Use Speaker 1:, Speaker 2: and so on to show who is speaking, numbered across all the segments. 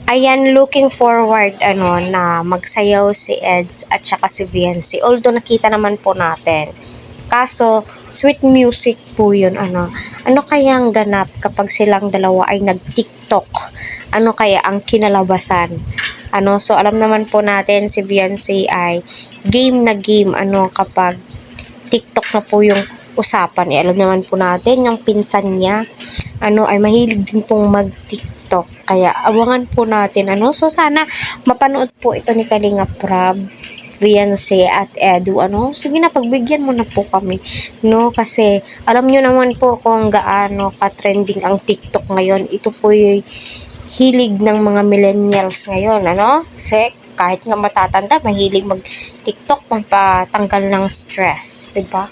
Speaker 1: Ayan, looking forward na magsayaw si Eds at saka si Viancy. Although nakita naman po natin. Kaso, sweet music po yun. Ano kayang ganap kapag silang dalawa ay nag-TikTok? Ano kaya ang kinalabasan? So alam naman po natin si Viancy ay game na game kapag TikTok na po yung usapan. Alam naman po natin yung pinsan niya ay mahilig din pong mag-TikTok. Kaya abangan po natin So sana mapanood po ito ni Kalinga Prab, Viancy at Edu. Sige na, pagbigyan mo na po kami. Kasi alam nyo naman po kung gaano ka-trending ang TikTok ngayon. Ito po yung hilig ng mga millennials ngayon. Kasi kahit nga matatanda, mahilig mag-TikTok pampatanggal ng stress. Diba?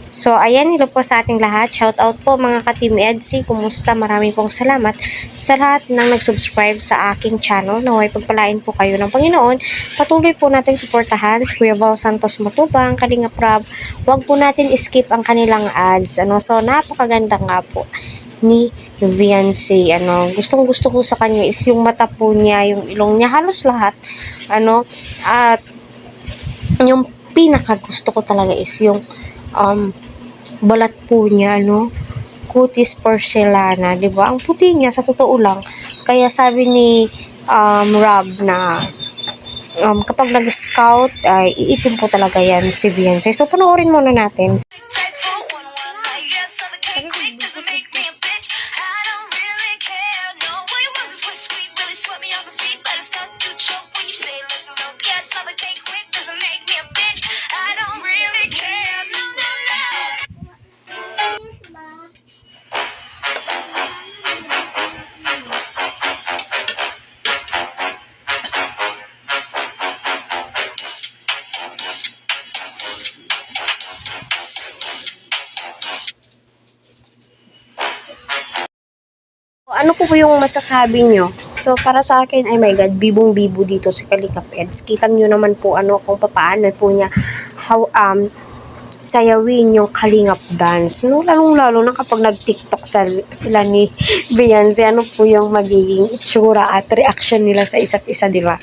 Speaker 1: So, ayan, hello po sa ating lahat. Shout out po mga ka-Team EDSI. Kumusta? Maraming pong salamat sa lahat ng nag-subscribe sa aking channel. Naway pagpalain po kayo ng Panginoon. Patuloy po natin suportahan si Kuya Val Santos Matubang, Kalinga Prab. Huwag po natin skip ang kanilang ads. So, napakaganda nga po ni Viancy. Gustong gusto ko sa kanya is yung mata po niya, yung ilong niya, halos lahat. At yung pinaka gusto ko talaga is yung balat po niya, cutis porcelana, 'di ba? Ang puti niya sa totoo lang. Kaya sabi ni Rob na kapag nag-scout ay iitim po talaga yan si Viancy. So panoorin muna natin. Ano po yung masasabi nyo? So, para sa akin, ay my God, bibong-bibo dito si Kalinga Eds. Kitang nyo naman po kung paano po niya sayawin yung Kalingap dance. Lalong-lalo na kapag nag-TikTok sila ni Viancy, ano po yung magiging itsura at reaction nila sa isa't isa, di ba?